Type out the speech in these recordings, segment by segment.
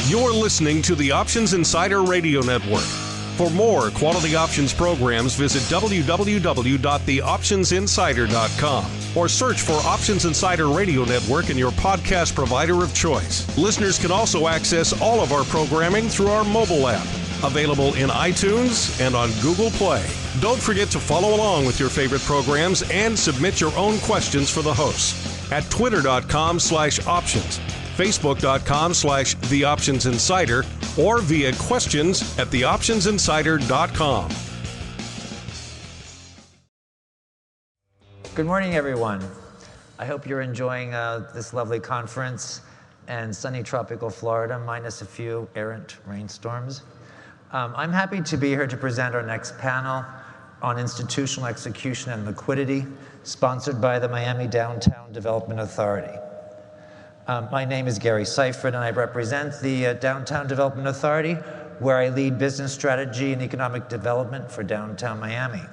You're listening to the Options Insider Radio Network. For more quality options programs, visit www.theoptionsinsider.com or search for Options Insider Radio Network in your podcast provider of choice. Listeners can also access all of our programming through our mobile app, available in iTunes and on Google Play. Don't forget to follow along with your favorite programs and submit your own questions for the hosts at twitter.com/options, facebook.com/theoptionsinsider, or via questions at theoptionsinsider.com. Good morning, everyone. I hope you're enjoying this lovely conference and sunny tropical Florida, minus a few errant rainstorms. I'm happy to be here to present our next panel on institutional execution and liquidity, sponsored by the Miami Downtown Development Authority. My name is Gary Seifert, and I represent the Downtown Development Authority, where I lead business strategy and economic development for downtown Miami,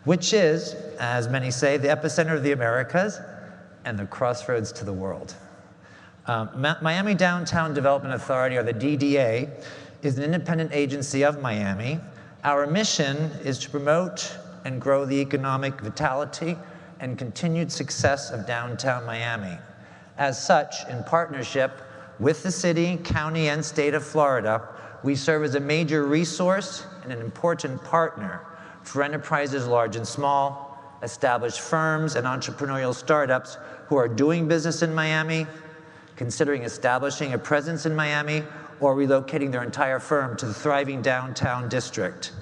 which is, as many say, the epicenter of the Americas and the crossroads to the world. Miami Downtown Development Authority, or the DDA, is an independent agency of Miami. Our mission is to promote and grow the economic vitality and continued success of downtown Miami. As such, in partnership with the city, county, and state of Florida, we serve as a major resource and an important partner for enterprises large and small, established firms, and entrepreneurial startups who are doing business in Miami, considering establishing a presence in Miami, or relocating their entire firm to the thriving downtown district.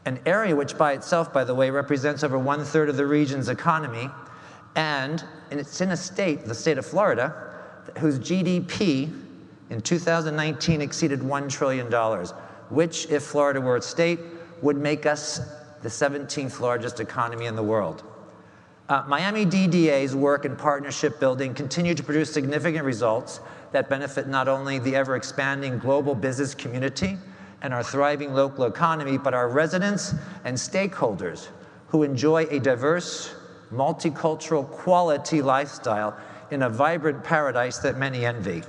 An area which by itself, by the way, represents over 1/3 of the region's economy, and it's in a state, the state of Florida, whose GDP in 2019 exceeded $1 trillion, which, if Florida were a state, would make us the 17th largest economy in the world. Miami DDA's work in partnership building continue to produce significant results that benefit not only the ever-expanding global business community and our thriving local economy, but our residents and stakeholders who enjoy a diverse, multicultural, quality lifestyle in a vibrant paradise that many envy.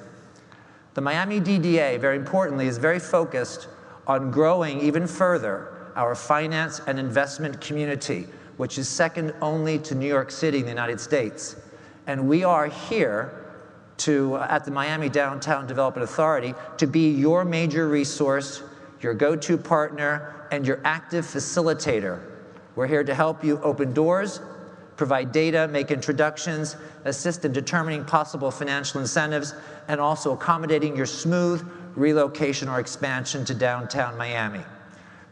The Miami DDA, very importantly, is very focused on growing even further our finance and investment community, which is second only to New York City in the United States. And we are here at the Miami Downtown Development Authority to be your major resource, your go-to partner, and your active facilitator. We're here to help you open doors, provide data, make introductions, assist in determining possible financial incentives, and also accommodating your smooth relocation or expansion to downtown Miami.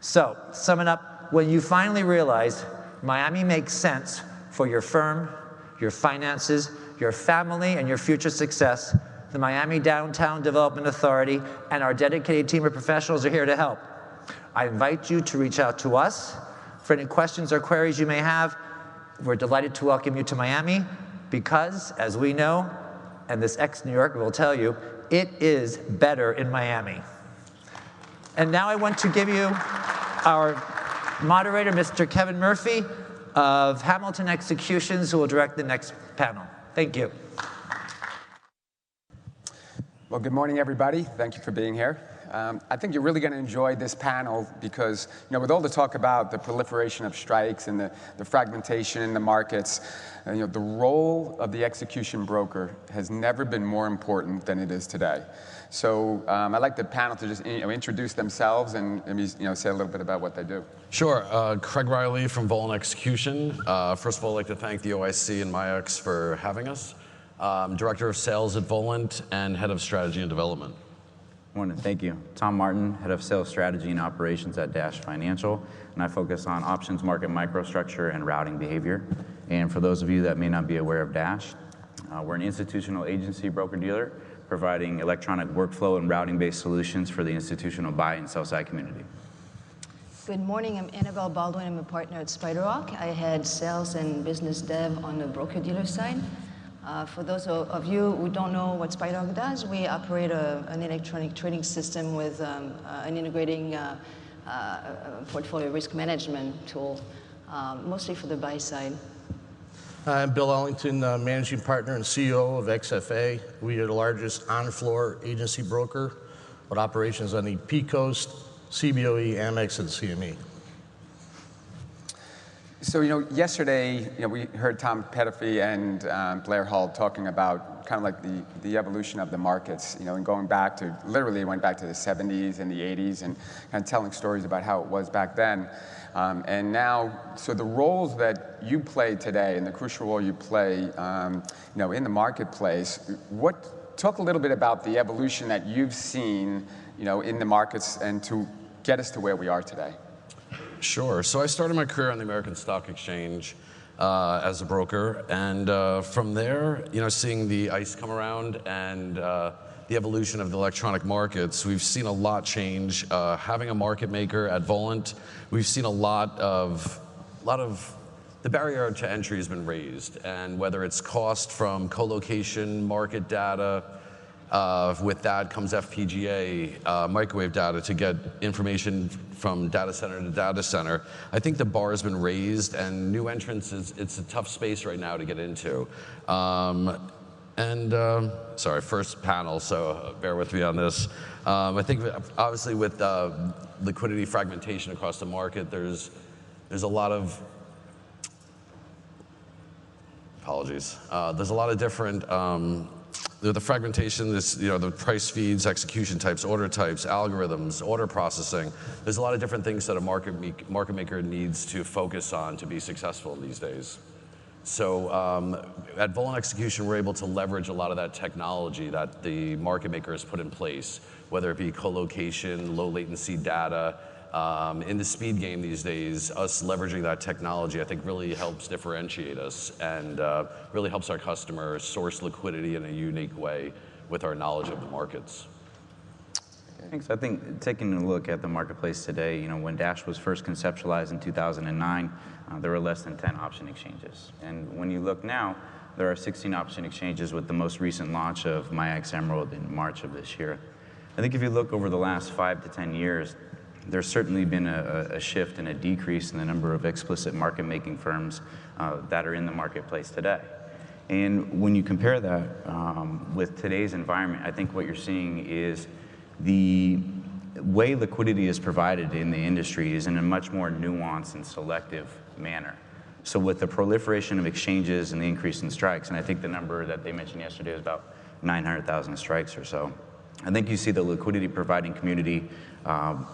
So, sum it up, when you finally realize Miami makes sense for your firm, your finances, your family, and your future success, the Miami Downtown Development Authority and our dedicated team of professionals are here to help. I invite you to reach out to us for any questions or queries you may have. We're delighted to welcome you to Miami because, as we know, and this ex-New Yorker will tell you, it is better in Miami. And now I want to give you our moderator, Mr. Kevin Murphy of Hamilton Executions, who will direct the next panel. Thank you. Well, good morning, everybody. Thank you for being here. I think you're really going to enjoy this panel because, with all the talk about the proliferation of strikes and the fragmentation in the markets, the role of the execution broker has never been more important than it is today. So I'd like the panel to just introduce themselves and say a little bit about what they do. Sure. Craig Reilly from Volant Execution. First of all, I'd like to thank the OIC and MIAX for having us. Director of Sales at Volant and Head of Strategy and Development. I want to thank you. Tom Martin, Head of Sales Strategy and Operations at Dash Financial, and I focus on options market microstructure and routing behavior. And for those of you that may not be aware of Dash, we're an institutional agency broker-dealer providing electronic workflow and routing-based solutions for the institutional buy and sell-side community. Good morning, I'm Annabelle Baldwin. I'm a partner at SpiderRock. I head sales and business dev on the broker-dealer side. For those of you who don't know what SpiderRock does, we operate an electronic trading system with an integrating portfolio risk management tool, mostly for the buy side. I'm Bill Ellington, Managing Partner and CEO of XFA. We are the largest on-floor agency broker with operations on the P-Coast, CBOE, Amex, and CME. So, yesterday, we heard Tom Pettifee and Blair Hull talking about kind of like the evolution of the markets, and going back to, literally went back to the 70s and the 80s and kind of telling stories about how it was back then. And now, so the roles that you play today and the crucial role you play, in the marketplace, talk a little bit about the evolution that you've seen, in the markets and to get us to where we are today. Sure. So I started my career on the American Stock Exchange as a broker, and from there, seeing the ICE come around and the evolution of the electronic markets, we've seen a lot change. Having a market maker at Volant, we've seen a lot of the barrier to entry has been raised, and whether it's cost from co-location, market data. With that comes FPGA, microwave data to get information from data center to data center. I think the bar has been raised, and new entrants, it's a tough space right now to get into. Sorry, first panel, so bear with me on this. I think obviously with liquidity fragmentation across the market, there's a lot of, apologies. There's a lot of different, the fragmentation, the price feeds, execution types, order types, algorithms, order processing. There's a lot of different things that a market maker needs to focus on to be successful these days. So at Volant Execution, we're able to leverage a lot of that technology that the market maker has put in place, whether it be co-location, low latency data. In the speed game these days, us leveraging that technology, I think, really helps differentiate us and really helps our customers source liquidity in a unique way with our knowledge of the markets. Thanks. I think taking a look at the marketplace today, when Dash was first conceptualized in 2009, there were less than 10 option exchanges. And when you look now, there are 16 option exchanges with the most recent launch of MIAX Emerald in March of this year. I think if you look over the last 5 to 10 years, there's certainly been a shift and a decrease in the number of explicit market-making firms that are in the marketplace today. And when you compare that with today's environment, I think what you're seeing is the way liquidity is provided in the industry is in a much more nuanced and selective manner. So with the proliferation of exchanges and the increase in strikes, and I think the number that they mentioned yesterday is about 900,000 strikes or so, I think you see the liquidity providing community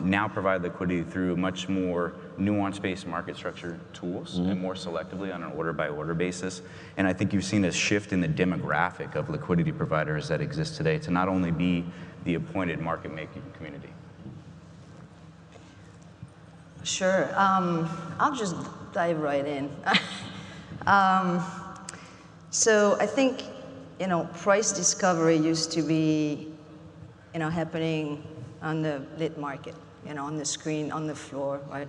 now provide liquidity through much more nuance-based market structure tools and more selectively on an order-by-order basis. And I think you've seen a shift in the demographic of liquidity providers that exist today to not only be the appointed market-making community. Sure. I'll just dive right in. So I think, price discovery used to be, happening on the lit market, on the screen, on the floor, right?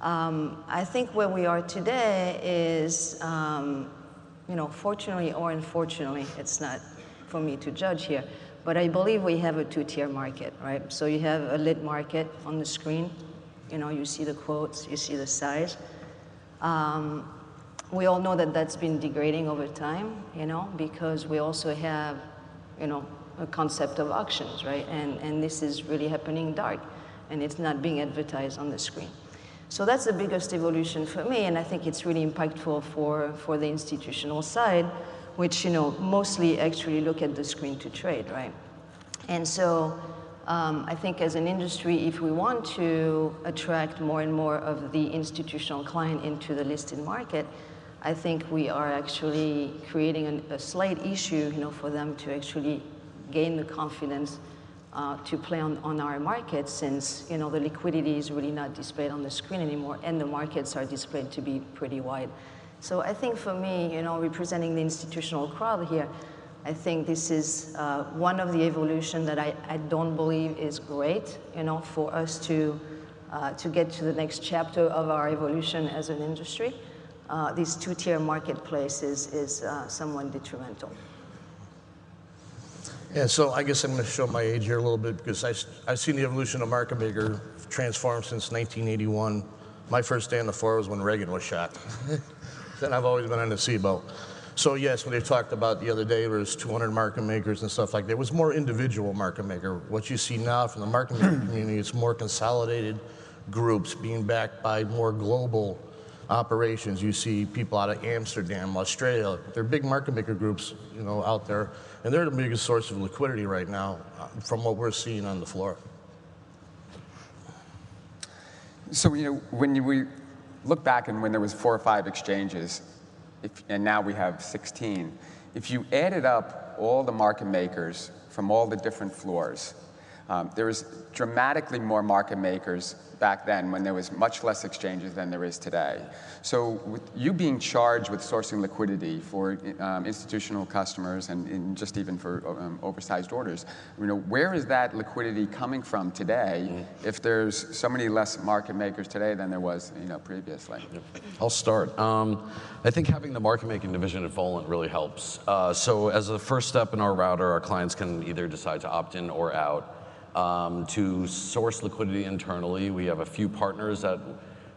I think where we are today is, fortunately or unfortunately, it's not for me to judge here, but I believe we have a two-tier market, right? So you have a lit market on the screen, you see the quotes, you see the size. We all know that that's been degrading over time, because we also have, a concept of auctions, right? And this is really happening dark, and it's not being advertised on the screen. So that's the biggest evolution for me, and I think it's really impactful for the institutional side, which, mostly actually look at the screen to trade, right? And so I think as an industry, if we want to attract more and more of the institutional client into the listed market, I think we are actually creating a slight issue, for them to actually gain the confidence to play on our market, since the liquidity is really not displayed on the screen anymore, and the markets are displayed to be pretty wide. So I think for me, representing the institutional crowd here, I think this is one of the evolution that I don't believe is great, for us to get to the next chapter of our evolution as an industry. This two-tier marketplace is somewhat detrimental. Yeah, so I guess I'm going to show my age here a little bit, because I've seen the evolution of market maker transform since 1981. My first day on the floor was when Reagan was shot. Then I've always been on the seatbelt. So yes, when they talked about the other day, there was 200 market makers and stuff like that. It was more individual market maker. What you see now from the market maker community, it's more consolidated groups being backed by more global operations. You see people out of Amsterdam, Australia. They're big market maker groups, out there, and they're the biggest source of liquidity right now, from what we're seeing on the floor. So when we look back and when there was 4 or 5 exchanges, and now we have 16, if you added up all the market makers from all the different floors, there was dramatically more market makers back then when there was much less exchanges than there is today. So with you being charged with sourcing liquidity for institutional customers and just even for oversized orders, where is that liquidity coming from today if there's so many less market makers today than there was previously? I'll start. I think having the market making division at Volant really helps. So as a first step in our router, our clients can either decide to opt in or out. To source liquidity internally, we have a few partners that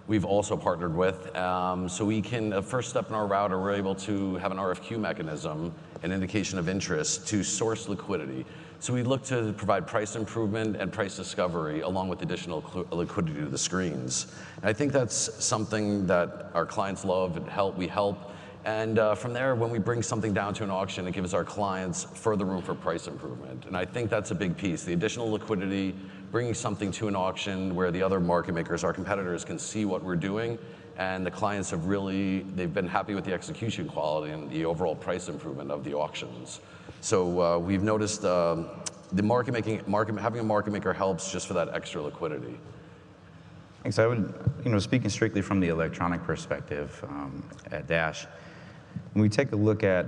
we've also partnered with. So we can, first step in our router, we're able to have an RFQ mechanism, an indication of interest, to source liquidity. So we look to provide price improvement and price discovery along with additional liquidity to the screens. And I think that's something that our clients love and we help. And from there, when we bring something down to an auction, it gives our clients further room for price improvement. And I think that's a big piece. The additional liquidity, bringing something to an auction where the other market makers, our competitors, can see what we're doing. And the clients have they've been happy with the execution quality and the overall price improvement of the auctions. So we've noticed having a market maker helps just for that extra liquidity. Thanks. I would, speaking strictly from the electronic perspective at Dash, when we take a look at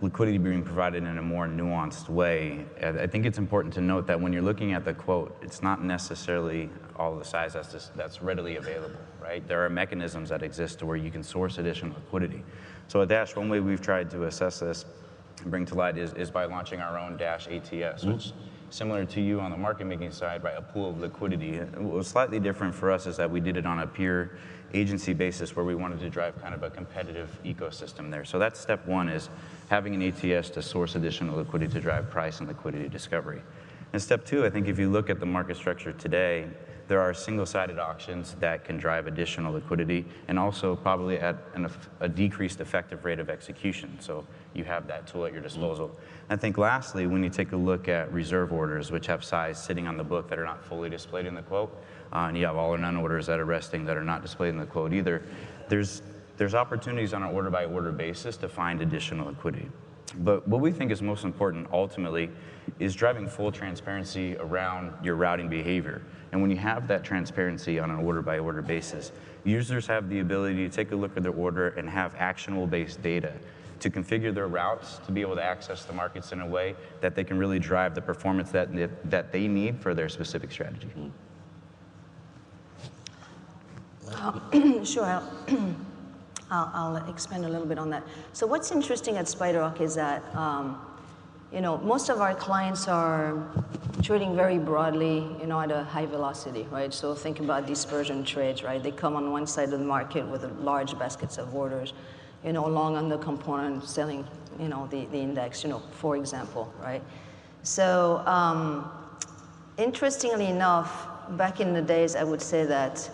liquidity being provided in a more nuanced way, I think it's important to note that when you're looking at the quote, it's not necessarily all the size that's readily available, right? There are mechanisms that exist to where you can source additional liquidity. So at Dash, one way we've tried to assess this and bring to light is by launching our own Dash ATS, which, similar to you on the market making side, right, a pool of liquidity. What was slightly different for us is that we did it on a peer agency basis where we wanted to drive kind of a competitive ecosystem there. So that's step one, is having an ATS to source additional liquidity to drive price and liquidity discovery. And step two, I think if you look at the market structure today, there are single-sided auctions that can drive additional liquidity and also probably at a decreased effective rate of execution. So you have that tool at your disposal. I think lastly, when you take a look at reserve orders, which have size sitting on the book that are not fully displayed in the quote, and you have all or none orders that are resting that are not displayed in the quote either, there's opportunities on an order-by-order basis to find additional liquidity. But what we think is most important ultimately is driving full transparency around your routing behavior. And when you have that transparency on an order-by-order basis, users have the ability to take a look at their order and have actionable-based data to configure their routes to be able to access the markets in a way that they can really drive the performance that they need for their specific strategy. Sure, I'll expand a little bit on that. So what's interesting at SpiderRock is that most of our clients are trading very broadly, at a high velocity, right? So think about dispersion trades, right? They come on one side of the market with large baskets of orders, long on the component, selling, the index, for example, right? So interestingly enough, back in the days, I would say that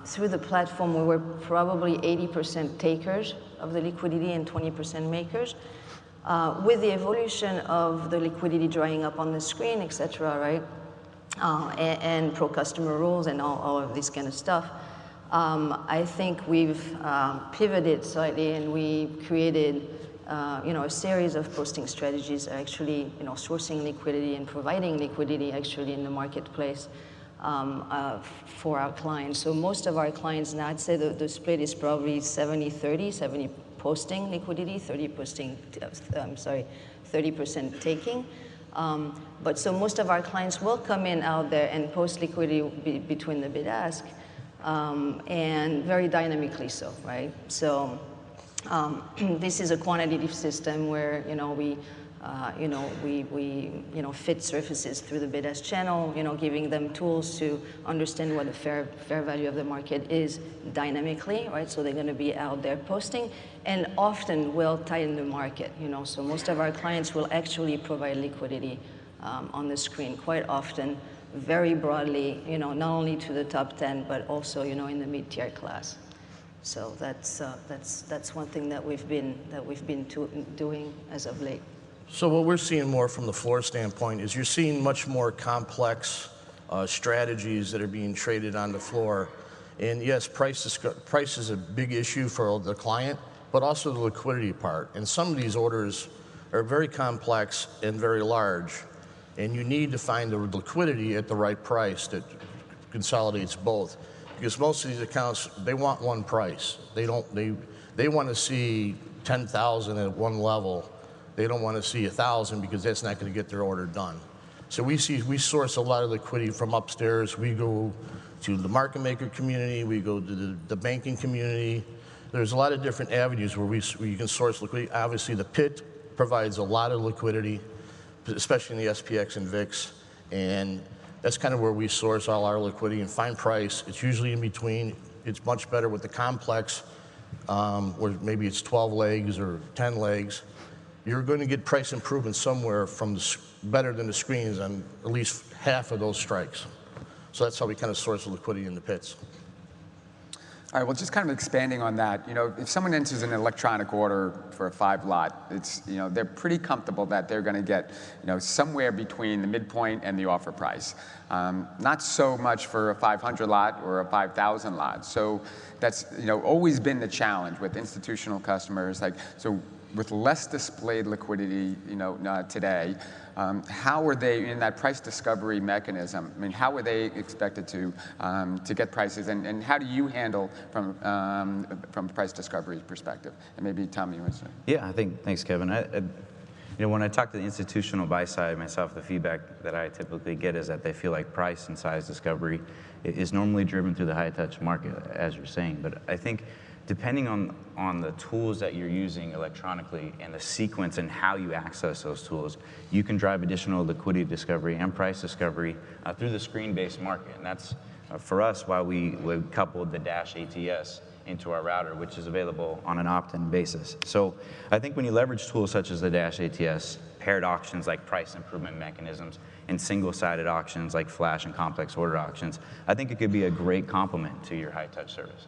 through the platform, we were probably 80% takers of the liquidity and 20% makers. With the evolution of the liquidity drying up on the screen, et cetera, right? And pro-customer rules and all of this kind of stuff, I think we've pivoted slightly and we created a series of posting strategies actually, sourcing liquidity and providing liquidity actually in the marketplace for our clients. So most of our clients now, I'd say the split is probably 70-30, 70 posting liquidity, 30% taking. But so most of our clients will come in out there and post liquidity between the bid-ask, and very dynamically so, right? So this is a quantitative system where, we We fit surfaces through the bid-ask channel, giving them tools to understand what the fair value of the market is dynamically, right? So they're going to be out there posting, and often will tighten the market, So most of our clients will actually provide liquidity on the screen quite often, very broadly, not only to the top 10, but also, in the mid-tier class. So that's one thing that we've been doing as of late. So what we're seeing more from the floor standpoint is you're seeing much more complex strategies that are being traded on the floor. And yes, price is a big issue for the client, but also the liquidity part. And some of these orders are very complex and very large. And you need to find the liquidity at the right price that consolidates both. Because most of these accounts, they want one price. They want to see 10,000 at one level. They don't want to see 1,000 because that's not going to get their order done. So we source a lot of liquidity from upstairs. We go to the market maker community. We go to the banking community. There's a lot of different avenues where you can source liquidity. Obviously, the pit provides a lot of liquidity, especially in the SPX and VIX. And that's kind of where we source all our liquidity and find price. It's usually in between. It's much better with the complex, where maybe it's 12 legs or 10 legs. You're going to get price improvement somewhere from better than the screens on at least half of those strikes. So that's how we kind of source the liquidity in the pits. All right, well, just kind of expanding on that, if someone enters an electronic order for a 5-lot, it's, they're pretty comfortable that they're going to get, somewhere between the midpoint and the offer price. Not so much for a 500-lot or a 5,000-lot. So that's, always been the challenge with institutional customers. So with less displayed liquidity, today, how are they in that price discovery mechanism? I mean, how are they expected to get prices, and how do you handle from a price discovery perspective? And maybe Tommy, you want to say? Yeah, thanks, Kevin. When I talk to the institutional buy side myself, the feedback that I typically get is that they feel like price and size discovery is normally driven through the high touch market, as you're saying. But I think depending on the tools that you're using electronically and the sequence and how you access those tools, you can drive additional liquidity discovery and price discovery through the screen-based market. And that's, for us, why we coupled the Dash ATS into our router, which is available on an opt-in basis. So I think when you leverage tools such as the Dash ATS, paired auctions like price improvement mechanisms, and single-sided auctions like flash and complex order auctions, I think it could be a great complement to your high-touch service.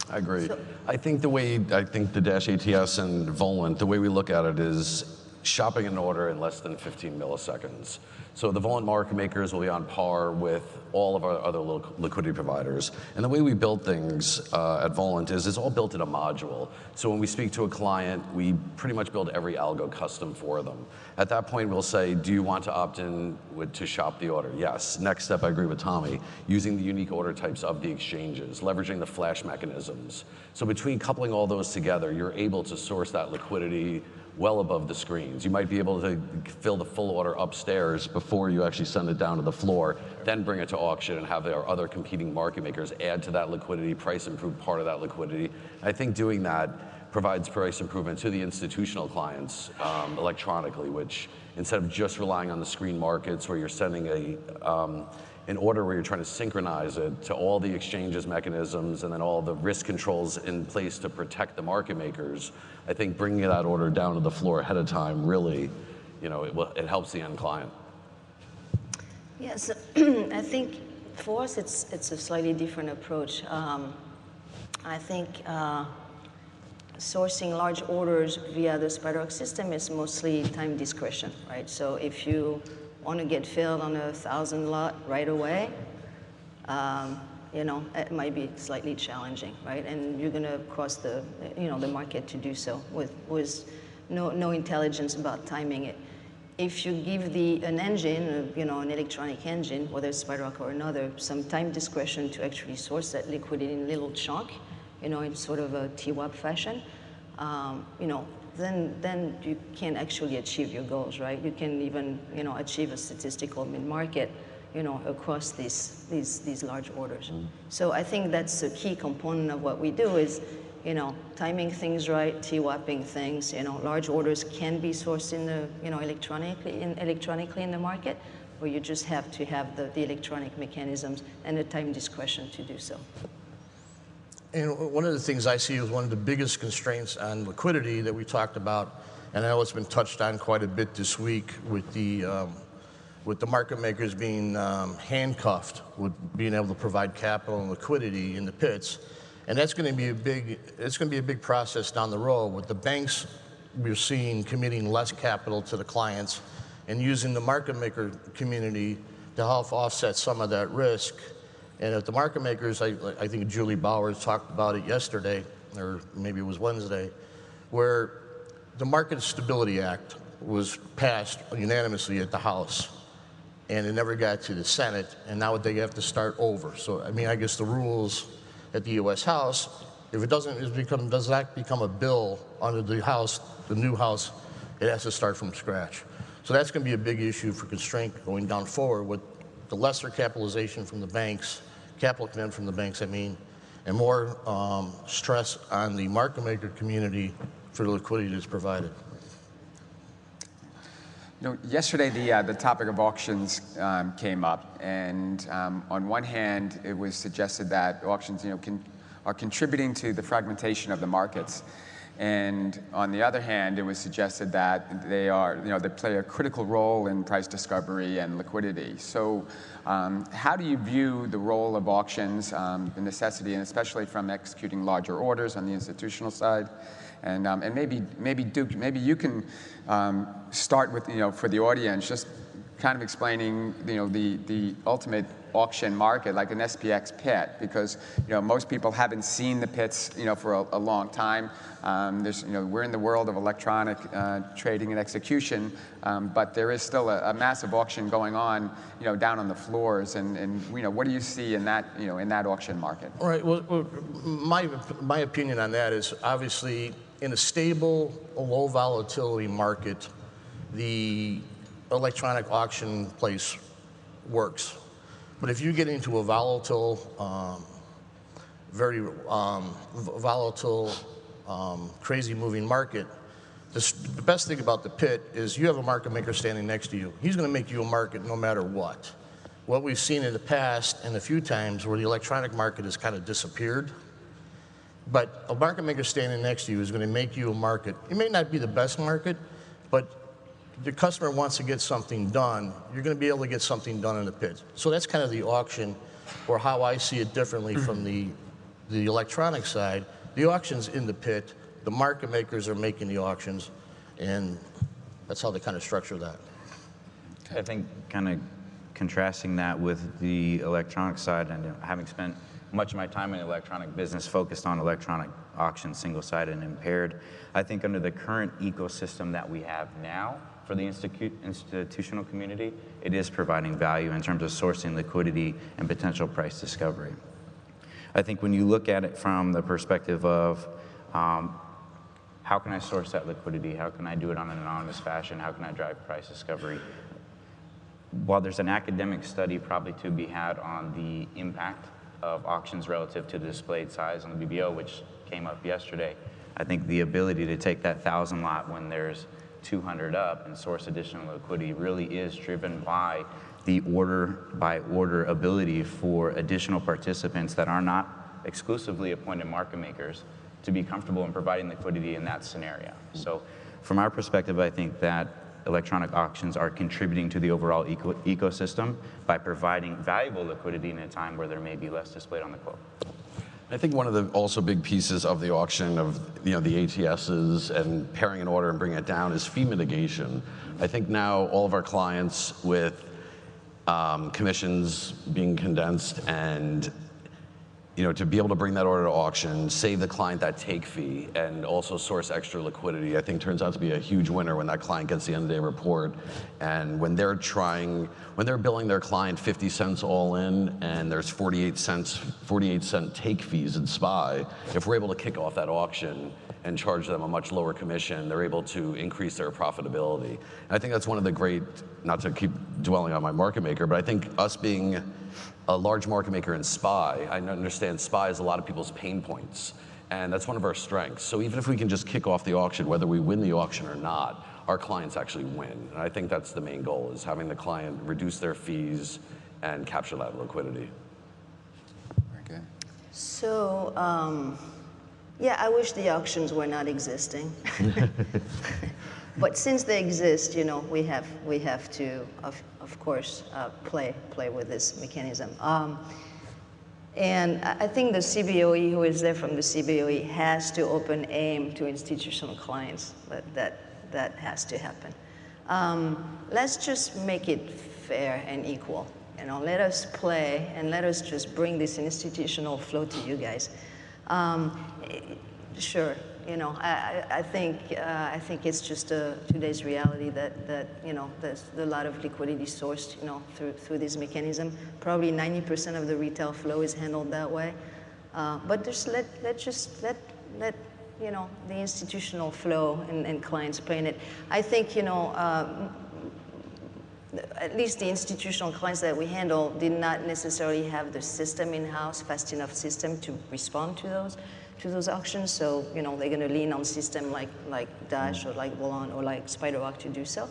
I agree. I think the Dash ATS and Volant, the way we look at it is shopping an order in less than 15 milliseconds. So the Volant market makers will be on par with all of our other liquidity providers. And the way we build things at Volant is it's all built in a module. So when we speak to a client, we pretty much build every algo custom for them. At that point, we'll say, do you want to opt in to shop the order? Yes. Next step, I agree with Tommy, using the unique order types of the exchanges, leveraging the flash mechanisms. So between coupling all those together, you're able to source that liquidity well above the screens. You might be able to fill the full order upstairs before you actually send it down to the floor, then bring it to auction and have our other competing market makers add to that liquidity, price improve part of that liquidity. I think doing that provides price improvement to the institutional clients electronically, which instead of just relying on the screen markets where you're sending an order where you're trying to synchronize it to all the exchanges mechanisms and then all the risk controls in place to protect the market makers, I think bringing that order down to the floor ahead of time really, it helps the end client. Yes, I think for us it's a slightly different approach. I think sourcing large orders via the SpiderRock system is mostly time discretion, right? So if you want to get filled on 1,000 lot right away, it might be slightly challenging, right? And you're going to cross the market to do so with no intelligence about timing it. If you give an engine, an electronic engine, whether it's SpiderRock or another, some time discretion to actually source that liquidity in a little chunk, in sort of a TWAP fashion, then you can actually achieve your goals, right? You can even, achieve a statistical mid-market, across these large orders. So I think that's a key component of what we do is, timing things right, TWAPing things. Large orders can be sourced in the, electronically in the market, or you just have to have the electronic mechanisms and the time discretion to do so. And one of the things I see is one of the biggest constraints on liquidity that we talked about, and I know it's been touched on quite a bit this week with the market makers being handcuffed with being able to provide capital and liquidity in the pits. And that's going to be a big process down the road with the banks we're seeing committing less capital to the clients and using the market maker community to help offset some of that risk. And if the market makers, I think Julie Bowers talked about it yesterday, or maybe it was Wednesday, where the Market Stability Act was passed unanimously at the House, and it never got to the Senate, and now they have to start over. So, I guess the rules at the U.S. House, if it does not become a bill under the House, the new House, it has to start from scratch. So that's going to be a big issue for constraint going down forward with the lesser capitalization from the banks, capital commitment from the banks, and more stress on the market maker community for the liquidity that's provided. Yesterday the topic of auctions came up, and on one hand, it was suggested that auctions, are contributing to the fragmentation of the markets, and on the other hand, it was suggested that they play a critical role in price discovery and liquidity. So, how do you view the role of auctions, the necessity, and especially from executing larger orders on the institutional side? And maybe Duke, maybe you can start with, for the audience, just kind of explaining, the ultimate auction market, like an SPX pit, because, most people haven't seen the pits, for a long time. We're in the world of electronic trading and execution, but there is still a massive auction going on, down on the floors. And what do you see in that, in that auction market? All right. Well, my opinion on that is obviously in a stable, low volatility market, the electronic auction place works. But if you get into a volatile, very volatile, crazy moving market, the best thing about the pit is you have a market maker standing next to you. He's going to make you a market no matter what. What we've seen in the past and a few times where the electronic market has kind of disappeared, but a market maker standing next to you is going to make you a market. It may not be the best market, but the customer wants to get something done, you're going to be able to get something done in the pit. So that's kind of the auction, or how I see it differently from the electronic side. The auction's in the pit, the market makers are making the auctions, and that's how they kind of structure that. I think kind of contrasting that with the electronic side, and having spent much of my time in the electronic business focused on electronic auctions, single-sided and impaired, I think under the current ecosystem that we have now for the institutional community, it is providing value in terms of sourcing liquidity and potential price discovery. I think when you look at it from the perspective of how can I source that liquidity, how can I do it on an anonymous fashion, how can I drive price discovery, while there's an academic study probably to be had on the impact of auctions relative to the displayed size on the BBO, which came up yesterday, I think the ability to take that 1,000 lot when there's 200 up and source additional liquidity really is driven by the order-by-order ability for additional participants that are not exclusively appointed market makers to be comfortable in providing liquidity in that scenario. So from our perspective, I think that electronic auctions are contributing to the overall ecosystem by providing valuable liquidity in a time where there may be less displayed on the quote. I think one of the also big pieces of the auction of the ATSs and pairing an order and bringing it down is fee mitigation. I think now all of our clients with commissions being condensed and to be able to bring that order to auction, save the client that take fee, and also source extra liquidity, I think turns out to be a huge winner when that client gets the end of day report. And when they're billing their client 50 cents all in, and there's 48 cent take fees in SPY, if we're able to kick off that auction and charge them a much lower commission, they're able to increase their profitability. And I think that's one of the great, not to keep dwelling on my market maker, but I think us being a large market maker in SPY, I understand SPY is a lot of people's pain points. And that's one of our strengths. So even if we can just kick off the auction, whether we win the auction or not, our clients actually win. And I think that's the main goal, is having the client reduce their fees and capture that liquidity. Very good. So, yeah, I wish the auctions were not existing. But since they exist, you know, we have to, of course, play with this mechanism. And I think the CBOE, who is there from the CBOE, has to open AIM to institutional clients. That has to happen. Let's just make it fair and equal. You know, let us play and let us just bring this institutional flow to you guys. Sure, you know, I think it's just today's reality that you know there's a lot of liquidity sourced, you know, through this mechanism. Probably 90% of the retail flow is handled that way. But just let you know the institutional flow and clients play in it. I think, you know, at least the institutional clients that we handle did not necessarily have the system in-house, fast enough system to respond to those auctions. So, you know, they're going to lean on system like Dash or like Volant or like SpiderRock to do so.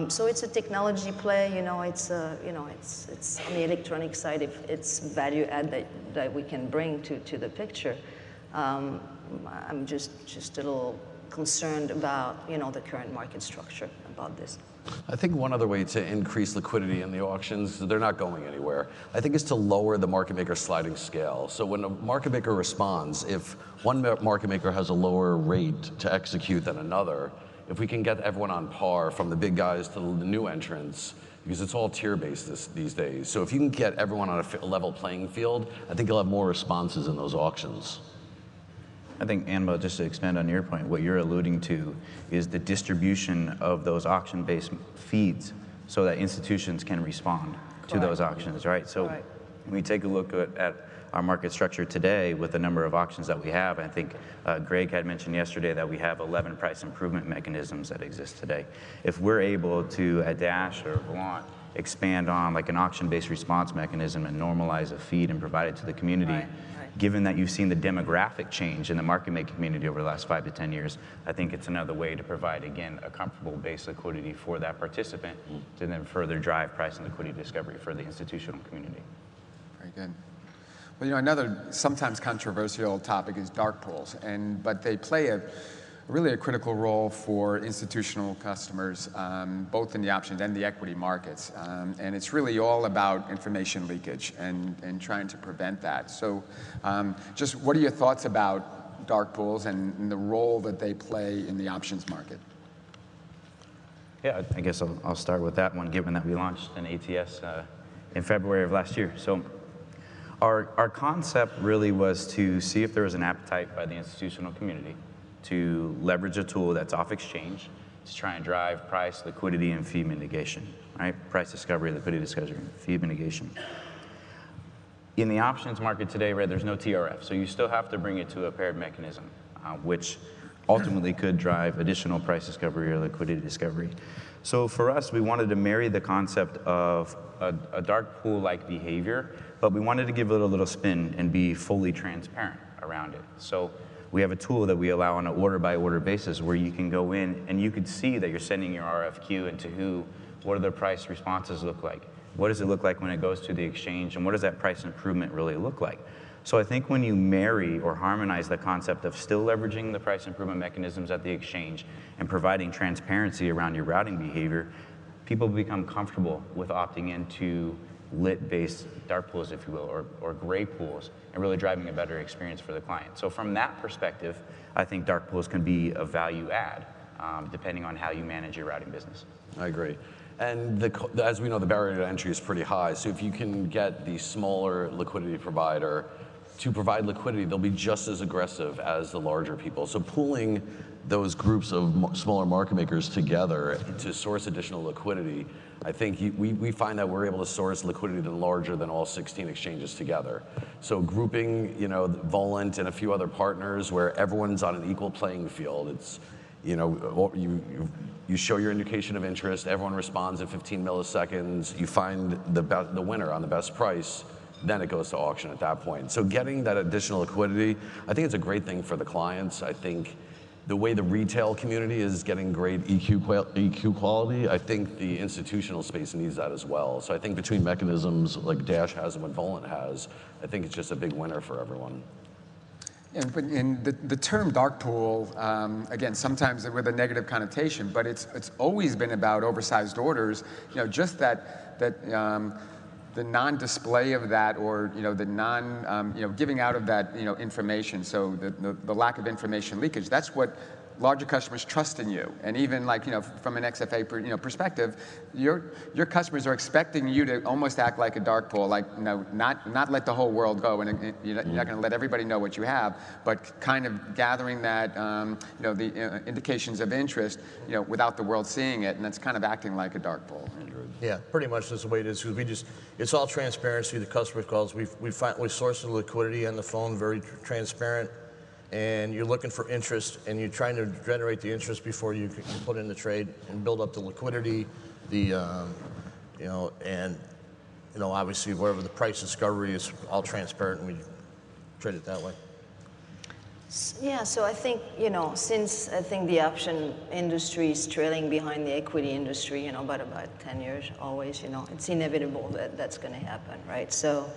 So it's a technology play. You know, it's it's on the electronic side. If it's value add that we can bring to the picture. I'm just a little concerned about, you know, the current market structure about this. I think one other way to increase liquidity in the auctions, they're not going anywhere, I think is to lower the market maker sliding scale. So when a market maker responds, if one market maker has a lower rate to execute than another, if we can get everyone on par from the big guys to the new entrants, because it's all tier-based these days. So if you can get everyone on a level playing field, I think you'll have more responses in those auctions. I think, Annabelle, just to expand on your point, what you're alluding to is the distribution of those auction-based feeds so that institutions can respond to those auctions, right? So when we take a look at our market structure today with the number of auctions that we have, I think Greg had mentioned yesterday that we have 11 price improvement mechanisms that exist today. If we're able to, at Dash or Volant, expand on like an auction-based response mechanism and normalize a feed and provide it to the community, given that you've seen the demographic change in the market making community over the last 5 to 10 years, I think it's another way to provide, again, a comfortable base liquidity for that participant to then further drive price and liquidity discovery for the institutional community. Very good. Well, you know, another sometimes controversial topic is dark pools, but they play really a critical role for institutional customers, both in the options and the equity markets. And it's really all about information leakage and trying to prevent that. So just what are your thoughts about dark pools and the role that they play in the options market? Yeah, I guess I'll start with that one, given that we launched an ATS in February of last year. So our concept really was to see if there was an appetite by the institutional community to leverage a tool that's off exchange to try and drive price, liquidity, and fee mitigation, right? Price discovery, liquidity discovery, fee mitigation. In the options market today, right, there's no TRF, so you still have to bring it to a paired mechanism, which ultimately could drive additional price discovery or liquidity discovery. So for us, we wanted to marry the concept of a dark pool-like behavior, but we wanted to give it a little spin and be fully transparent around it. So we have a tool that we allow on an order-by-order basis where you can go in and you could see that you're sending your RFQ into who, what do the price responses look like? What does it look like when it goes to the exchange? And what does that price improvement really look like? So I think when you marry or harmonize the concept of still leveraging the price improvement mechanisms at the exchange and providing transparency around your routing behavior, people become comfortable with opting into lit-based dark pools, if you will, or gray pools, and really driving a better experience for the client. So from that perspective, I think dark pools can be a value add, depending on how you manage your routing business. I agree. And as we know, the barrier to entry is pretty high. So if you can get the smaller liquidity provider to provide liquidity, they'll be just as aggressive as the larger people. So pooling those groups of smaller market makers together to source additional liquidity, I think we find that we're able to source liquidity larger than all 16 exchanges together. So grouping, you know, Volant and a few other partners where everyone's on an equal playing field. It's, you know, you show your indication of interest, everyone responds in 15 milliseconds, you find the winner on the best price, then it goes to auction at that point. So getting that additional liquidity, I think it's a great thing for the clients. I think the way the retail community is getting great EQ quality, I think the institutional space needs that as well. So I think between mechanisms like Dash has and what Volant has, I think it's just a big winner for everyone. And but in the term dark pool, again, sometimes with a negative connotation, but it's always been about oversized orders. Just that the non-display of that, or the giving out of that information. So the lack of information leakage. That's what larger customers trust in you. And even from an XFA perspective, your customers are expecting you to almost act like a dark pool, not let the whole world go, and you're not going to let everybody know what you have, but kind of gathering that the indications of interest without the world seeing it, and that's kind of acting like a dark pool. Yeah, pretty much that's the way it is. Because it's all transparency. The customer calls. We source the liquidity on the phone, very transparent. And you're looking for interest, and you're trying to generate the interest before you put in the trade and build up the liquidity, obviously wherever the price discovery is all transparent, and we trade it that way. Yeah, so I think, since I think the option industry is trailing behind the equity industry, about 10 years always, it's inevitable that that's going to happen, right? So,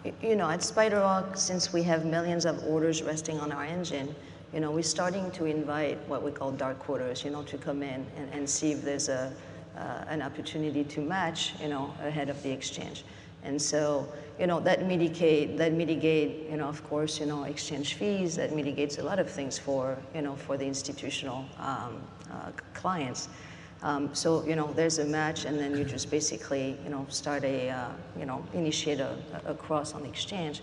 at SpiderRock, since we have millions of orders resting on our engine, we're starting to invite what we call dark quoters, to come in and see if there's an opportunity to match, ahead of the exchange. And so, that mitigate, of course, exchange fees. That mitigates a lot of things for the institutional clients. So, there's a match, and then you just basically, start initiate a cross on the exchange.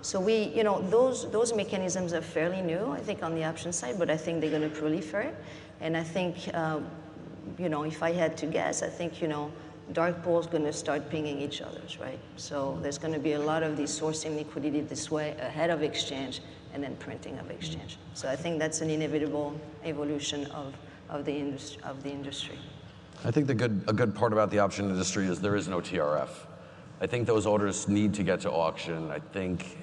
So those mechanisms are fairly new, I think, on the option side, but I think they're going to proliferate. And I think, if I had to guess, I think, dark pools going to start pinging each other's, right? So there's going to be a lot of these sourcing liquidity this way ahead of exchange, and then printing of exchange. So I think that's an inevitable evolution of the industry. I think a good part about the option industry is there is no TRF. I think those orders need to get to auction. I think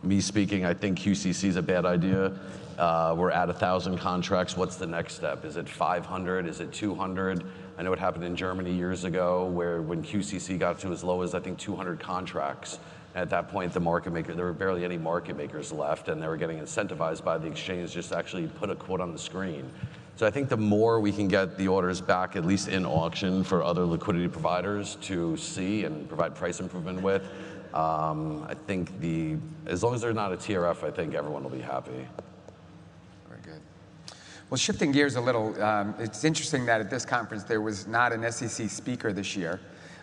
QCC is a bad idea. We're at 1,000 contracts. What's the next step? Is it 500? Is it 200? I know it happened in Germany years ago, where when QCC got to as low as 200 contracts. At that point, there were barely any market makers left, and they were getting incentivized by the exchange just to actually put a quote on the screen. So I think the more we can get the orders back, at least in auction, for other liquidity providers to see and provide price improvement with, I think as long as there's not a TRF, I think everyone will be happy. Very good. Well, shifting gears a little, it's interesting that at this conference there was not an SEC speaker this year,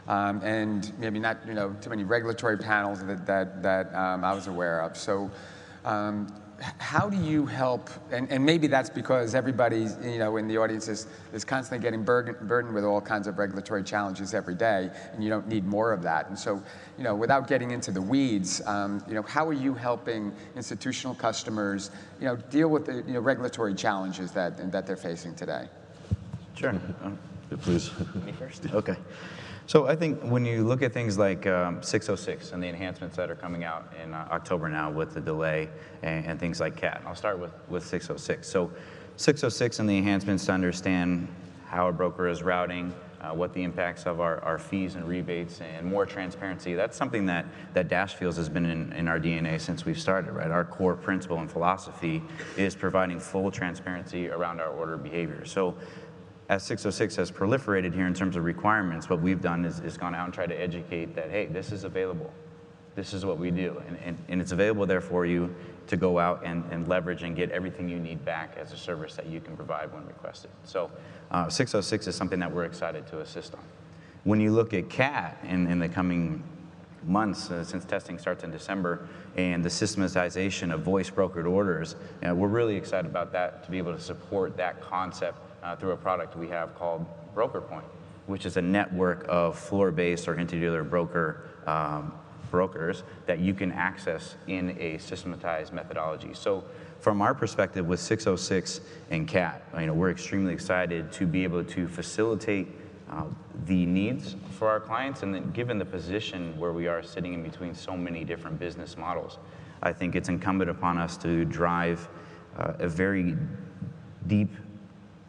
and maybe not too many regulatory panels that I was aware of. So. How do you help, and maybe that's because everybody in the audience is constantly getting burdened with all kinds of regulatory challenges every day, and you don't need more of that. And so, without getting into the weeds, how are you helping institutional customers, deal with the regulatory challenges that they're facing today? Sure. Please. Me first? Okay. So I think when you look at things like 606 and the enhancements that are coming out in October now with the delay and things like CAT, I'll start with 606. So 606 and the enhancements to understand how a broker is routing, what the impacts of our fees and rebates, and more transparency. That's something that Dash feels has been in our DNA since we've started, right? Our core principle and philosophy is providing full transparency around our order behavior. So as 606 has proliferated here in terms of requirements, what we've done is gone out and tried to educate that, hey, this is available. This is what we do. And it's available there for you to go out and leverage and get everything you need back as a service that you can provide when requested. So 606 is something that we're excited to assist on. When you look at CAT in the coming months, since testing starts in December, and the systematization of voice brokered orders, we're really excited about that, to be able to support that concept through a product we have called Broker Point, which is a network of floor-based or interdealer brokers that you can access in a systematized methodology. So from our perspective with 606 and CAT, we're extremely excited to be able to facilitate the needs for our clients, and then given the position where we are sitting in between so many different business models, I think it's incumbent upon us to drive a very deep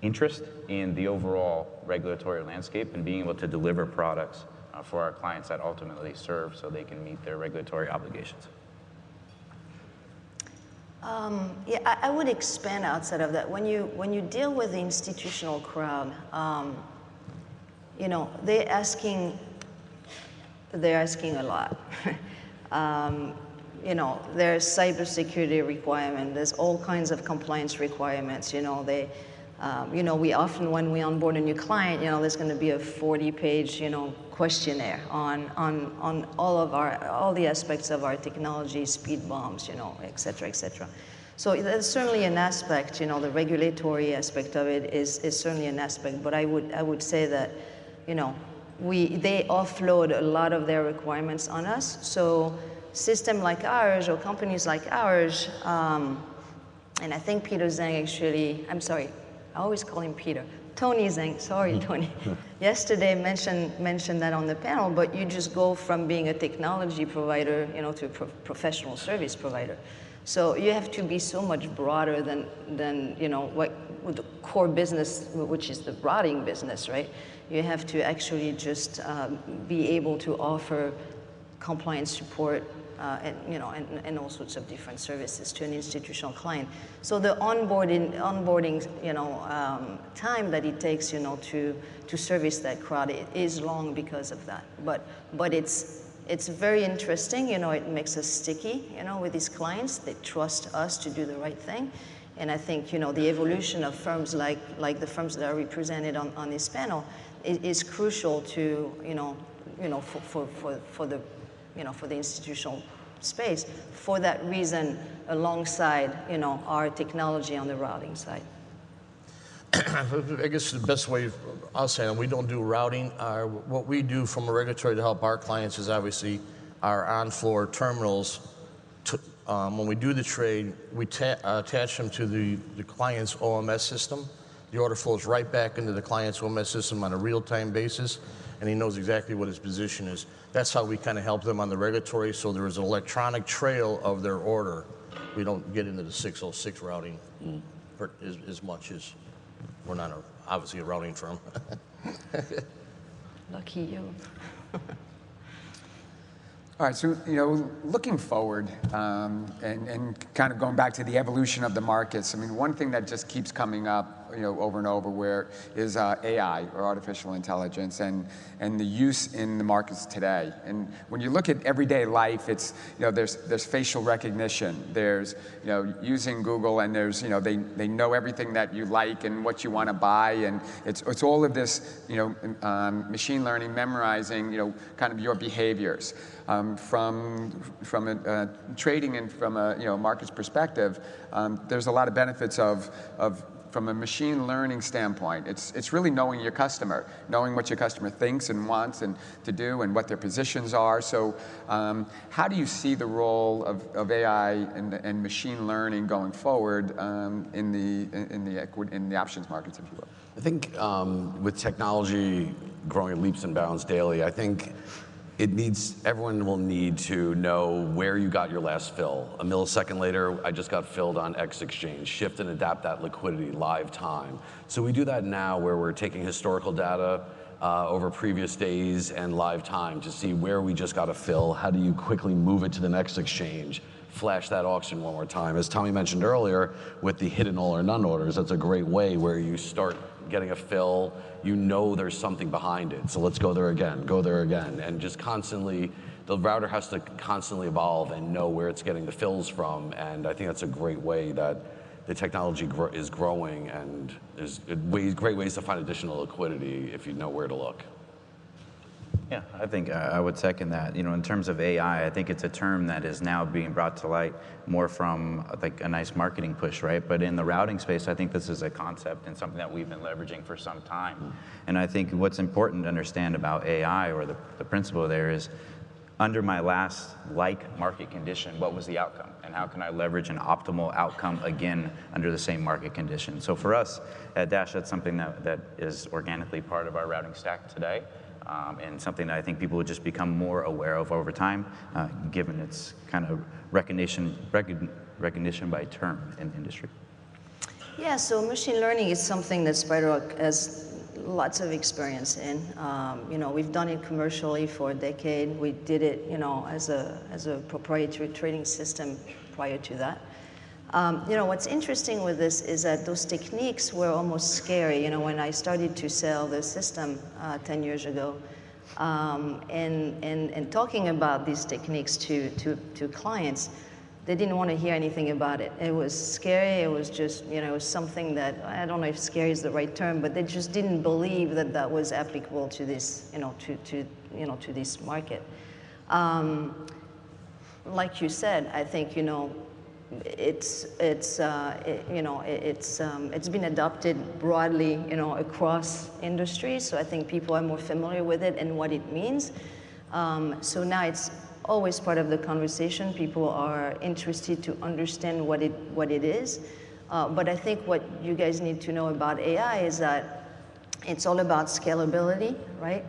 interest in the overall regulatory landscape and being able to deliver products for our clients that ultimately serve so they can meet their regulatory obligations. Yeah, I would expand outside of that. When you deal with the institutional crowd, you know, they're asking a lot. You know, there's cybersecurity requirement. There's all kinds of compliance requirements. You know, you know, we often, when we onboard a new client, you know, there's going to be a 40-page, you know, questionnaire on all the aspects of our technology, speed bumps, you know, et cetera, et cetera. So there's certainly an aspect, you know, the regulatory aspect of it is certainly an aspect. But I would say that, you know, they offload a lot of their requirements on us. So system like ours or companies like ours, and I think Peter Zhang actually, I'm sorry, I always call him Peter. Tony Zhang, sorry, Tony. Yesterday mentioned that on the panel, but you just go from being a technology provider, you know, to a professional service provider. So you have to be so much broader than you know, what the core business, which is the routing business, right? You have to actually just be able to offer compliance support, and you know, and all sorts of different services to an institutional client. So the onboarding, you know, time that it takes, you know, to service that crowd, it is long because of that. But it's very interesting. You know, it makes us sticky, you know, with these clients. They trust us to do the right thing. And I think, you know, the evolution of firms like the firms that are represented on this panel is crucial to, you know, for the institutional space. For that reason, alongside, you know, our technology on the routing side. I guess the best way I'll say it, we don't do routing. What we do from a regulatory to help our clients is obviously our on-floor terminals. When we do the trade, we attach them to the client's OMS system. The order flows right back into the client's OMS system on a real-time basis, and he knows exactly what his position is. That's how we kind of help them on the regulatory, so there is an electronic trail of their order. We don't get into the 606 routing as much as we're not obviously a routing firm. Lucky you. All right, so, you know, looking forward and kind of going back to the evolution of the markets, I mean, one thing that just keeps coming up, you know, over and over is AI, or artificial intelligence, and the use in the markets today. And when you look at everyday life, it's, you know, there's facial recognition, there's, you know, using Google, and there's, you know, they know everything that you like and what you want to buy, and it's all of this, you know, machine learning, memorizing, you know, kind of your behaviors. From a trading and from a, you know, markets perspective, there's a lot of benefits from a machine learning standpoint. It's really knowing your customer, knowing what your customer thinks and wants and to do and what their positions are. So how do you see the role of AI and machine learning going forward in the options markets, if you will? I think with technology growing at leaps and bounds daily, I think everyone will need to know where you got your last fill. A millisecond later, I just got filled on X exchange. Shift and adapt that liquidity live time. So we do that now, where we're taking historical data over previous days and live time to see where we just got a fill. How do you quickly move it to the next exchange? Flash that auction one more time. As Tommy mentioned earlier, with the hidden all or none orders, that's a great way where you start getting a fill, you know there's something behind it. So let's go there again, and just constantly, the router has to constantly evolve and know where it's getting the fills from. And I think that's a great way that the technology is growing, and there's great ways to find additional liquidity if you know where to look. Yeah, I think I would second that. You know, in terms of AI, I think it's a term that is now being brought to light more from like a nice marketing push, right? But in the routing space, I think this is a concept and something that we've been leveraging for some time. And I think what's important to understand about AI, or the principle there, is under my last market condition, what was the outcome? And how can I leverage an optimal outcome again under the same market condition? So for us at Dash, that's something that is organically part of our routing stack today, and something that I think people would just become more aware of over time, given its kind of recognition by term in the industry. Yeah, so machine learning is something that SpiderRock has lots of experience in. We've done it commercially for a decade. We did it, as a proprietary trading system prior to that. What's interesting with this is that those techniques were almost scary. When I started to sell the system 10 years ago, and talking about these techniques to clients, they didn't want to hear anything about it. It was scary. It was just, it was something that, I don't know if scary is the right term, but they just didn't believe that that was applicable to this, to this market. Like you said, I think, it's been adopted broadly, across industries. So I think people are more familiar with it and what it means. So now it's always part of the conversation. People are interested to understand what it is. But I think what you guys need to know about AI is that it's all about scalability, right?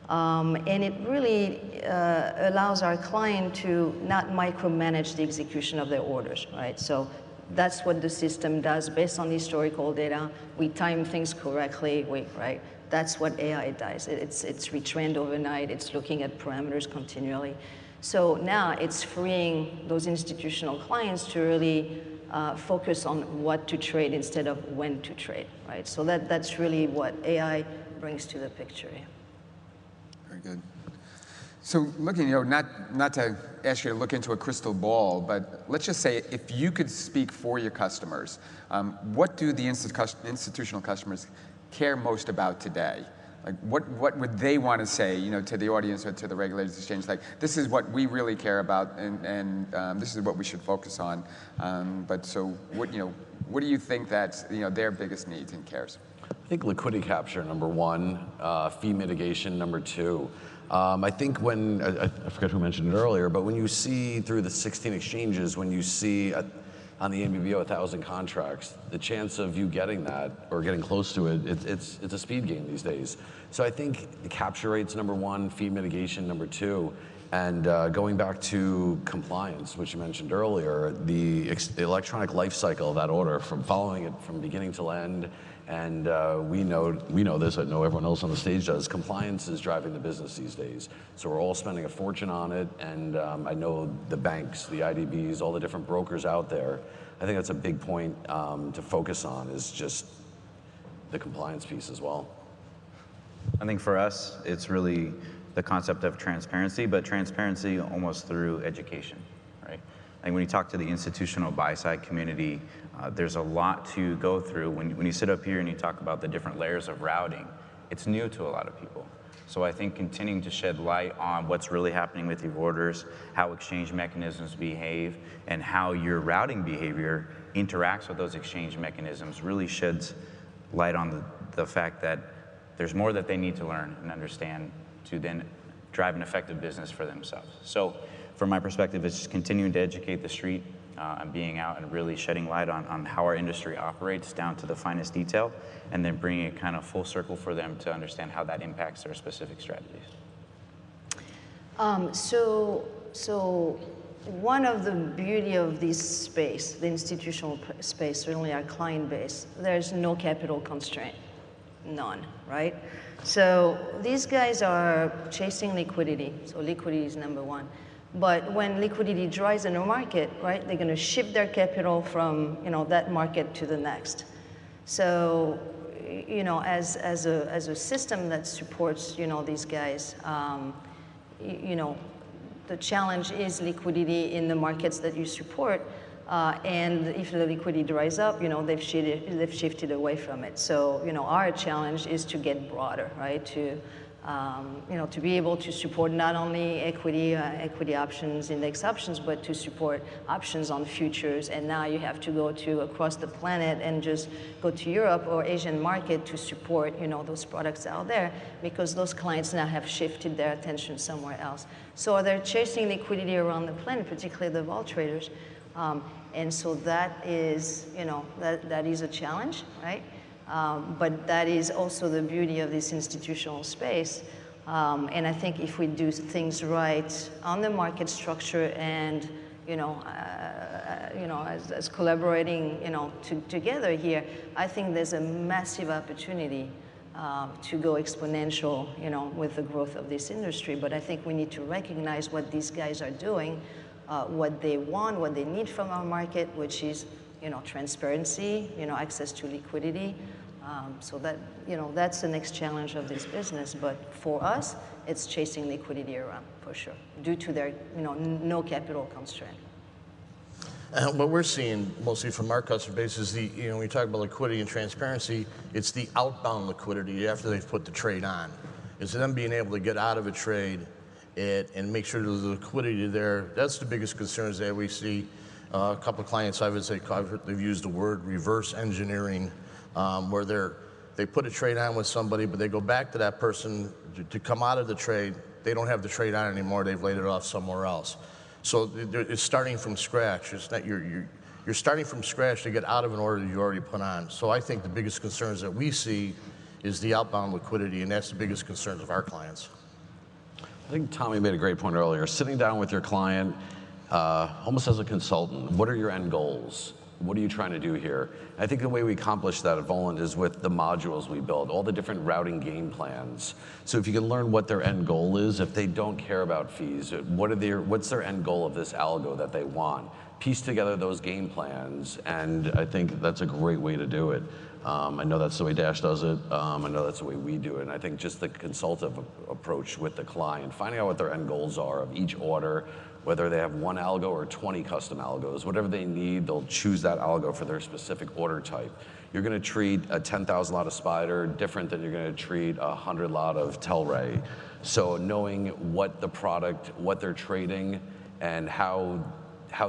And it really allows our client to not micromanage the execution of their orders, right? So that's what the system does based on historical data. We time things correctly, right? That's what AI does. It's retrained overnight. It's looking at parameters continually. So now it's freeing those institutional clients to really focus on what to trade instead of when to trade, right? So that's really what AI brings to the picture. Very good. So looking, not to ask you to look into a crystal ball, but let's just say if you could speak for your customers, what do the institutional customers care most about today? Like what would they want to say, to the audience or to the regulators exchange? Like, this is what we really care about, and this is what we should focus on. But so what do you think that's their biggest needs and cares? I think liquidity capture, number one, fee mitigation, number two. I think when, I forget who mentioned it earlier, but when you see through the 16 exchanges, when you see on the NBBO 1,000 contracts, the chance of you getting that or getting close to it, it's a speed game these days. So I think the capture rate's number one, fee mitigation number two, and going back to compliance, which you mentioned earlier, the electronic life cycle of that order, from following it from beginning to end, and we know this, I know everyone else on the stage does, compliance is driving the business these days. So we're all spending a fortune on it, and I know the banks, the IDBs, all the different brokers out there, I think that's a big point to focus on, is just the compliance piece as well. I think for us, it's really the concept of transparency, but transparency almost through education, right? And when you talk to the institutional buy-side community, there's a lot to go through. When you sit up here and you talk about the different layers of routing, it's new to a lot of people. So I think continuing to shed light on what's really happening with your orders, how exchange mechanisms behave, and how your routing behavior interacts with those exchange mechanisms really sheds light on the fact that there's more that they need to learn and understand to then drive an effective business for themselves. So from my perspective, it's just continuing to educate the street and being out and really shedding light on how our industry operates down to the finest detail, and then bringing it kind of full circle for them to understand how that impacts their specific strategies. So one of the beauty of this space, the institutional space, certainly our client base, there's no capital constraint, none, right? So these guys are chasing liquidity, so liquidity is number one. But when liquidity dries in a market, right, they're going to shift their capital from that market to the next. So as a system that supports these guys, the challenge is liquidity in the markets that you support. And if the liquidity dries up, they've shifted away from it. So our challenge is to get broader, right? To To be able to support not only equity options, index options, but to support options on futures. And now you have to go to across the planet and just go to Europe or Asian market to support, those products out there, because those clients now have shifted their attention somewhere else. So they're chasing liquidity around the planet, particularly the vol traders. And so that is, that is a challenge, right? But that is also the beauty of this institutional space. And I think if we do things right on the market structure and, as collaborating, together here, I think there's a massive opportunity to go exponential, with the growth of this industry. But I think we need to recognize what these guys are doing, what they want, what they need from our market, which is, transparency, access to liquidity. So that, that's the next challenge of this business. But for us, it's chasing liquidity around, for sure, due to their, no capital constraint. What we're seeing mostly from our customer base is when we talk about liquidity and transparency, it's the outbound liquidity after they've put the trade on. It's them being able to get out of a trade and make sure there's liquidity there. That's the biggest concerns that we see. A couple of clients I've heard they've used the word reverse engineering, where they put a trade on with somebody, but they go back to that person to come out of the trade. They don't have the trade on anymore. They've laid it off somewhere else. So it's starting from scratch. It's not you're starting from scratch to get out of an order that you already put on. So I think the biggest concerns that we see is the outbound liquidity, and that's the biggest concerns of our clients. I think Tommy made a great point earlier. Sitting down with your client, almost as a consultant, what are your end goals? What are you trying to do here? I think the way we accomplish that at Volant is with the modules we build, all the different routing game plans. So if you can learn what their end goal is, if they don't care about fees, what's their end goal of this algo that they want? Piece together those game plans, and I think that's a great way to do it. I know that's the way Dash does it. I know that's the way we do it. And I think just the consultative approach with the client, finding out what their end goals are of each order, whether they have one algo or 20 custom algos, whatever they need, they'll choose that algo for their specific order type. You're going to treat a 10,000 lot of Spider different than you're going to treat a 100 lot of Telray. So knowing what the product, what they're trading, and how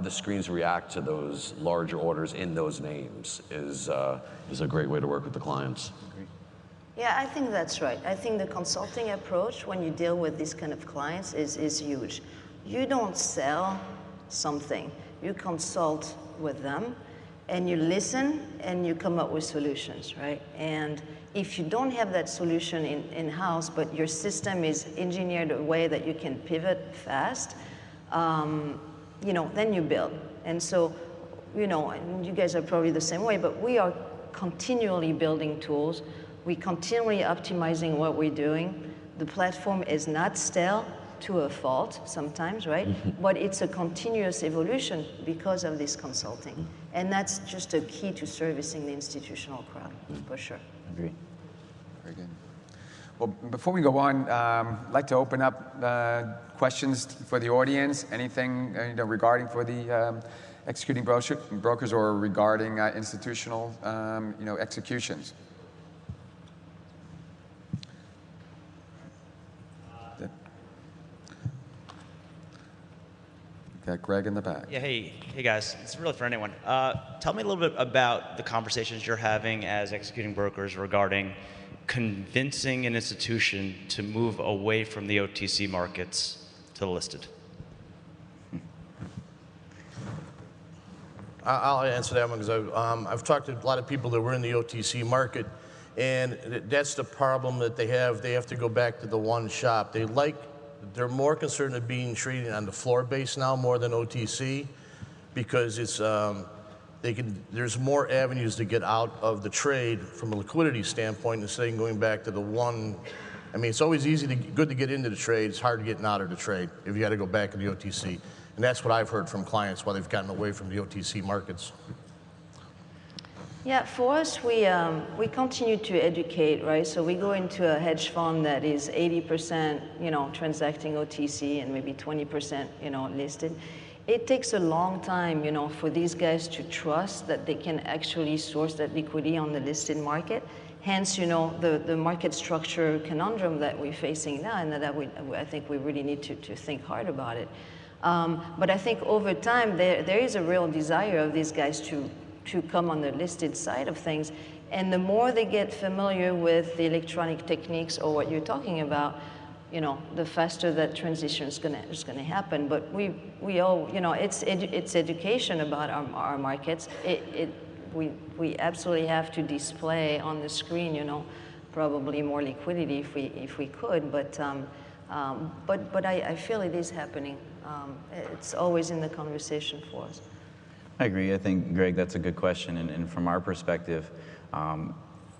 the screens react to those larger orders in those names is a great way to work with the clients. Yeah, I think that's right. I think the consulting approach when you deal with these kind of clients is huge. You don't sell something. You consult with them, and you listen, and you come up with solutions, right? And if you don't have that solution in-house, but your system is engineered a way that you can pivot fast, then you build. And so, and you guys are probably the same way, but we are continually building tools. We're continually optimizing what we're doing. The platform is not stale to a fault sometimes, right? But it's a continuous evolution because of this consulting. And that's just a key to servicing the institutional crowd, for sure. Agree. Very good. Well, before we go on, I'd like to open up questions for the audience. Anything regarding for the executing brokers or regarding institutional executions? Got Greg in the back. Yeah, hey guys. It's really for anyone. Tell me a little bit about the conversations you're having as executing brokers regarding convincing an institution to move away from the OTC markets to the listed. I'll answer that one because I've talked to a lot of people that were in the OTC market, and that's the problem that they have. They have to go back to the one shop. They're more concerned with being traded on the floor base now more than OTC, because it's there's more avenues to get out of the trade from a liquidity standpoint instead of going back to the one. I mean, it's always good to get into the trade. It's hard to get out of the trade if you got to go back to the OTC. And that's what I've heard from clients while they've gotten away from the OTC markets. Yeah, for us, we continue to educate, right? So we go into a hedge fund that is 80%, transacting OTC and maybe 20%, listed. It takes a long time, for these guys to trust that they can actually source that liquidity on the listed market. hence, you know, the market structure conundrum that we're facing now, and that I think we really need to think hard about it. But I think over time, there is a real desire of these guys to come on the listed side of things. And the more they get familiar with the electronic techniques or what you're talking about, you know, the faster that transition is gonna happen. But we all, you know, it's education about our markets. We absolutely have to display on the screen, you know, probably more liquidity if we could. But I feel it is happening. It's always in the conversation for us. I agree. I think, Greg, that's a good question. And from our perspective,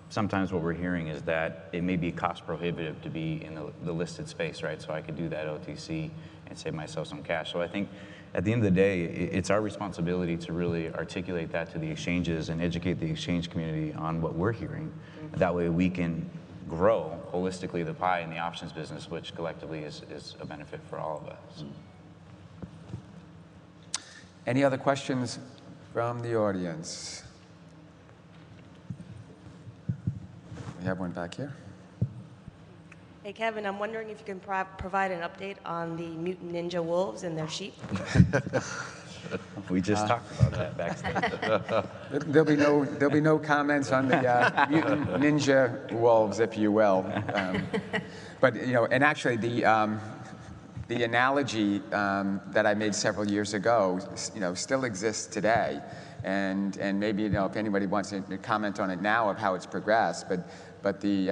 sometimes what we're hearing is that it may be cost prohibitive to be in the listed space, right? So I could do that OTC and save myself some cash. So I think at the end of the day, it's our responsibility to really articulate that to the exchanges and educate the exchange community on what we're hearing. Mm-hmm. That way we can grow holistically the pie in the options business, which collectively is a benefit for all of us. Mm-hmm. Any other questions from the audience? We have one back here. Hey, Kevin, I'm wondering if you can provide an update on the mutant ninja wolves and their sheep. We just talked about that backstage. There'll be no comments on the mutant ninja wolves, if you will. But you know, and actually the analogy that I made several years ago, you know, still exists today, and maybe, you know, if anybody wants to comment on it now of how it's progressed, but the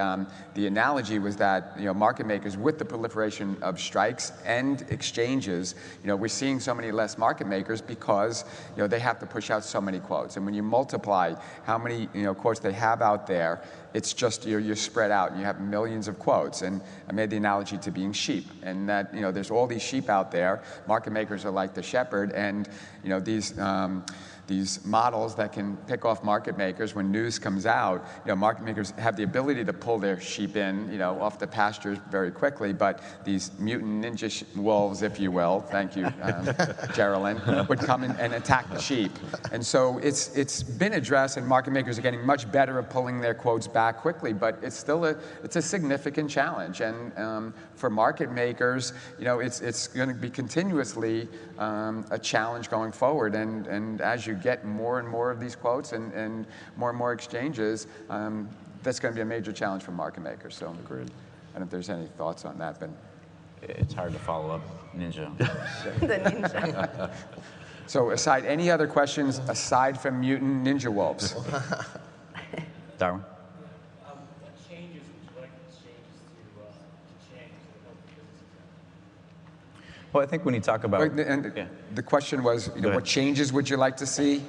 analogy was that, you know, market makers, with the proliferation of strikes and exchanges, you know, we're seeing so many less market makers because, you know, they have to push out so many quotes, and when you multiply how many, you know, quotes they have out there, it's just you're spread out and you have millions of quotes. And I made the analogy to being sheep, and that, you know, there's all these sheep out there. Market makers are like the shepherd, and, you know, these models that can pick off market makers when news comes out, you know, market makers have the ability to pull their sheep in, you know, off the pastures very quickly, but these mutant ninja wolves, if you will, thank you, Geraldine, would come in and attack the sheep. And so it's been addressed, and market makers are getting much better at pulling their quotes back quickly, but it's still a significant challenge. And for market makers, you know, it's going to be continuously a challenge going forward. And as you get more and more of these quotes and more exchanges, that's going to be a major challenge for market makers. So agreed. I don't know if there's any thoughts on that, but it's hard to follow up Ninja. The ninja. So any other questions aside from mutant ninja wolves? Darwin? What changes would you like exchanges to change to help the businesses? Well, I think when you talk about... The question was, you know, what changes would you like to see?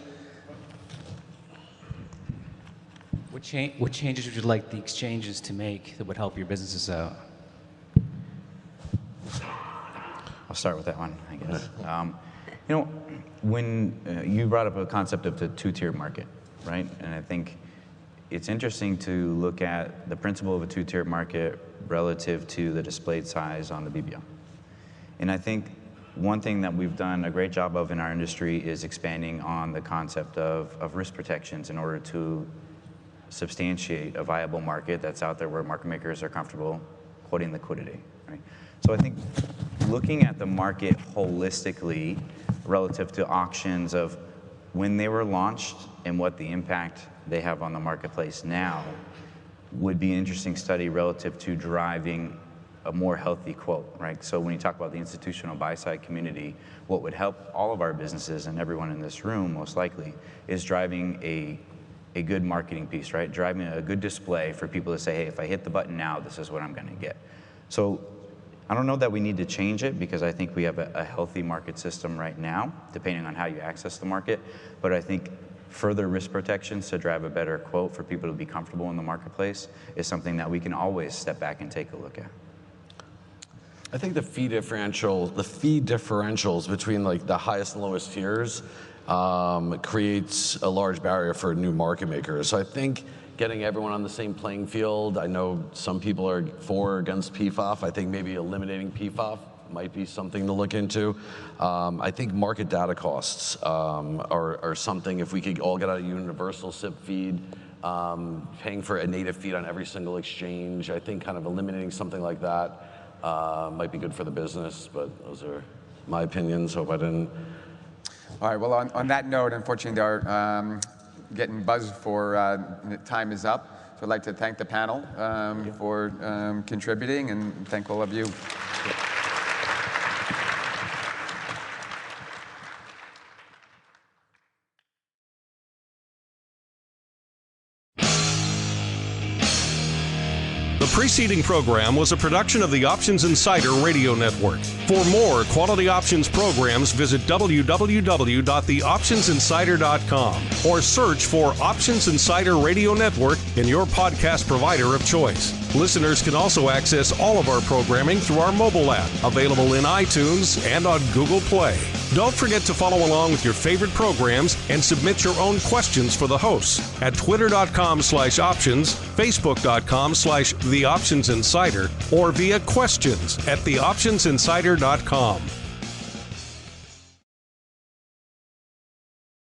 What changes would you like the exchanges to make that would help your businesses out? I'll start with that one, I guess. You know, when you brought up a concept of the two-tier market, right? And I think it's interesting to look at the principle of a two-tier market relative to the displayed size on the BBO. And I think one thing that we've done a great job of in our industry is expanding on the concept of risk protections in order to substantiate a viable market that's out there where market makers are comfortable quoting liquidity, right? So I think looking at the market holistically relative to auctions of when they were launched and what the impact they have on the marketplace now would be an interesting study relative to driving a more healthy quote, right? So when you talk about the institutional buy-side community, what would help all of our businesses and everyone in this room most likely is driving a good marketing piece, right? Driving a good display for people to say, hey, if I hit the button now, this is what I'm gonna get. So I don't know that we need to change it because I think we have a healthy market system right now, depending on how you access the market. But I think further risk protections to drive a better quote for people to be comfortable in the marketplace is something that we can always step back and take a look at. I think the fee differentials between like the highest and lowest tiers creates a large barrier for new market makers. So I think getting everyone on the same playing field, I know some people are for or against PFOF. I think maybe eliminating PFOF might be something to look into. I think market data costs are something, if we could all get out a universal SIP feed, paying for a native feed on every single exchange. I think kind of eliminating something like that might be good for the business, but those are my opinions. Hope I didn't. All right, well, on that note, unfortunately, they're getting buzzed for time is up. So I'd like to thank the panel for contributing and thank all of you. The preceding program was a production of the Options Insider Radio Network. For more quality options programs, visit www.theoptionsinsider.com or search for Options Insider Radio Network in your podcast provider of choice. Listeners can also access all of our programming through our mobile app, available in iTunes and on Google Play. Don't forget to follow along with your favorite programs and submit your own questions for the hosts at twitter.com/options, facebook.com/theoptionsinsider, or via questions@theoptionsinsider.com.